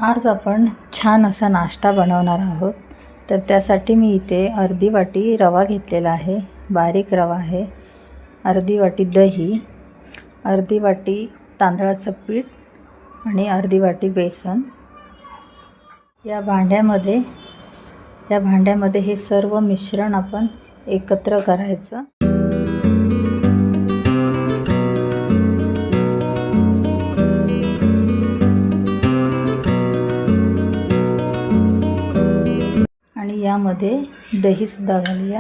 आज आपण छान असा नाश्ता बनवणार आहोत। तर त्यासाठी मी इथे अर्धी वाटी रवा घेतलेला आहे, बारीक रवा आहे, अर्धी वाटी दही, अर्धी वाटी तांदळाचं पीठ आणि अर्धी वाटी बेसन। या भांड्यामध्ये हे सर्व मिश्रण आपण एकत्र करायचं। आणि यामध्ये दही सुद्धा घालूया।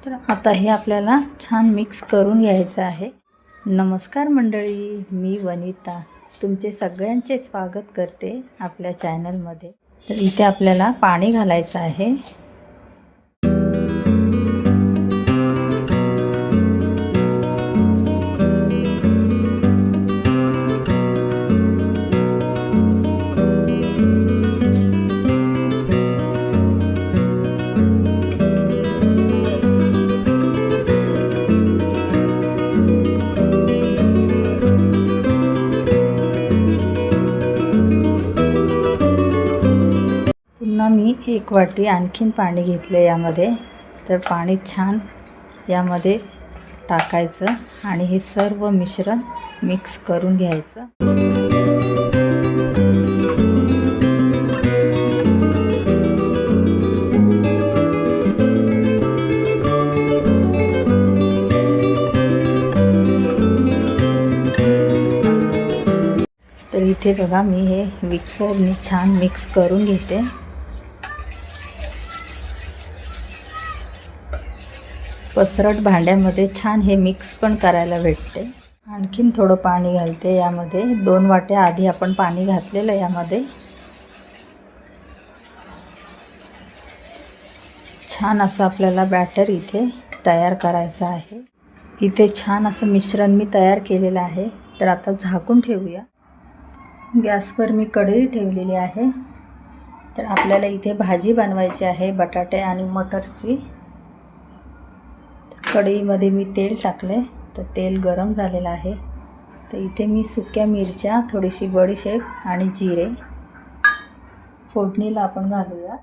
तर आता हे आपल्याला छान मिक्स करून घ्यायचं आहे। नमस्कार मंडळी, मी वनिता तुमचे सगळ्यांचे स्वागत करते आपल्या चॅनलमध्ये। तर इथे आपल्याला पाणी घालायचं आहे। पुन्हा मी एक वाटी आणखीन पाणी घेतले यामध्ये। तर पाणी छान यामध्ये टाकायचं आणि हे सर्व मिश्रण मिक्स करून घ्यायचं। तर इथे बघा मी हे मिक्सरने छान मिक्स करून घेते। पसरट भांड्यामध्ये छान हे मिक्स पण करायला भेटते। आणखीन थोडं पाणी घालते यामध्ये। 2 वाट्या आधी आपण पाणी घातलेलं यामध्ये। छान असं आपल्याला बॅटर इथे तयार करायचं आहे। इथे छान असं मिश्रण मी तयार केलेलं आहे। तर आता झाकून ठेवूया। गॅसवर मी कढई ठेवलेली आहे। तर आपल्याला इथे भाजी बनवायची आहे बटाटे आणि मटरची। कढईमध्ये मी तेल टाकले, तर तेल गरम झालेलं आहे। तर इथे मी सुक्या मिरच्या, थोडीशी बडीशेप आणि जिरे फोडणीला आपण घालूया।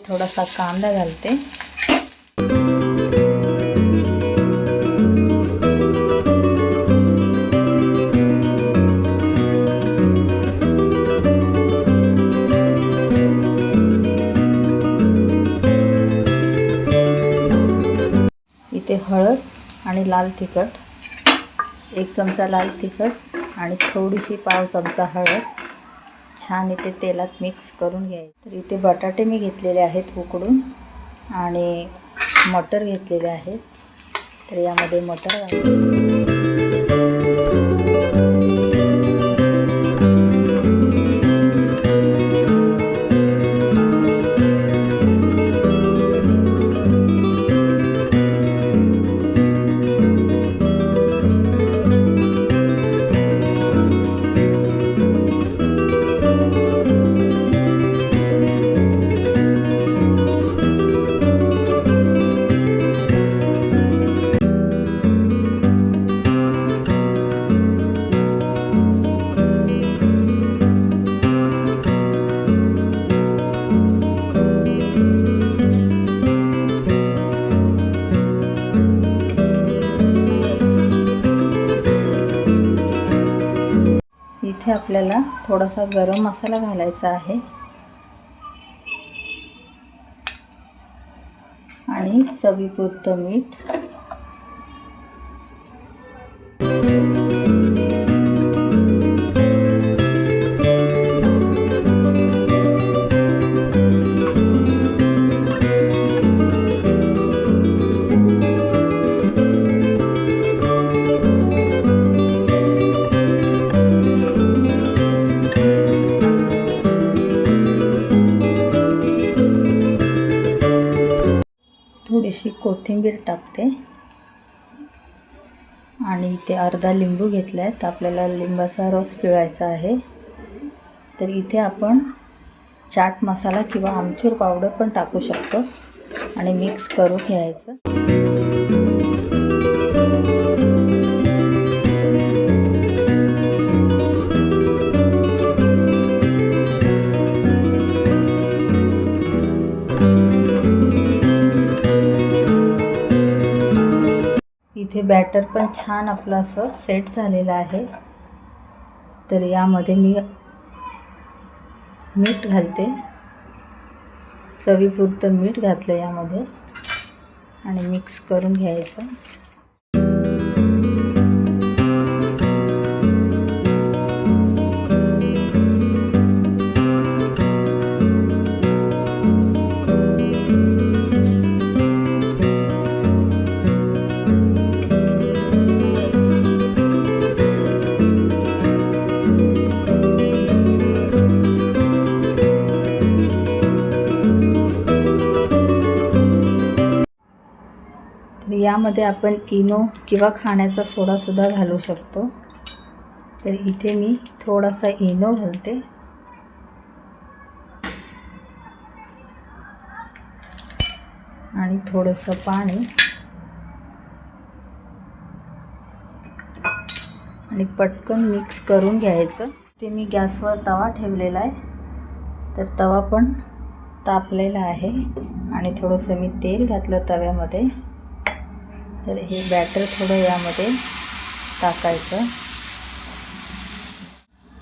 थोडासा कांदा घालते। इथे हळद आणि लाल तिखट, 1 चमचा लाल तिखट आणि थोडीशी पाव चमचा हळद छान इथे तेलात मिक्स करून घ्यायचं। तर इथे बटाटे मी घेतलेले आहेत उकडून आणि मटर घेतलेले आहेत। तर यामध्ये मटर घालते। इथे आपल्याला थोडासा गरम मसाला घालायचा आहे आणि चवीपुरतं मीठ। थोडीशी कोथिंबीर टाकते आणि इथे अर्धा लिंबू घेतला आहे. तर आपल्याला लिंबाचा रस पिळायचा आहे. तर इथे आपण चाट मसाला किंवा आमचूर पावडर पण टाकू शकतो आणि मिक्स करून घ्यायचं. इथे बॅटर पण छान आपलं असं सेट झालेलं आहे. तर यामध्ये मी मीठ घालते, चवीपुरतं मीठ घातलं यामध्ये आणि मिक्स करून घ्यायचं. यामध्ये आपण इनो किंवा खाण्याचा सोडासुद्धा घालू शकतो. तर इथे मी थोडासा इनो घालते आणि थोडंसं पाणी आणि पटकन मिक्स करून घ्यायचं. ते मी गॅसवर तवा ठेवलेला आहे. तर तवा पण तापलेला आहे आणि थोडंसं मी तेल घातलं तव्यामध्ये. तर हे बॅटर थोडं यामध्ये टाकायचं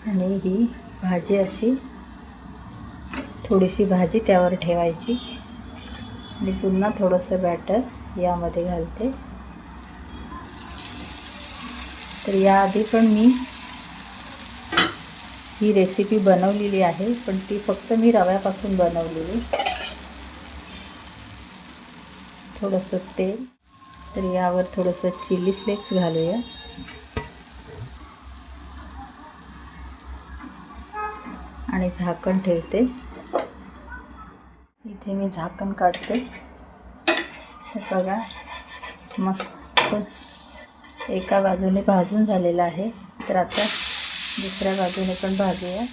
आणि ही भाजी अशी थोडीशी भाजी त्यावर ठेवायची आणि पुन्हा थोडंसं बॅटर यामध्ये घालते. तर याआधी पण मी ही रेसिपी बनवलेली आहे, पण ती फक्त मी रव्यापासून बनवलेली. थोडंसं तेल, तर यावर थोडंसं चिली फ्लेक्स घालूया आणि झाकण ठेवते. इथे मी झाकण काढते. तर बघा मस्त एका बाजूने भाजून झालेलं आहे. तर आता दुसऱ्या बाजूने पण भाजूया.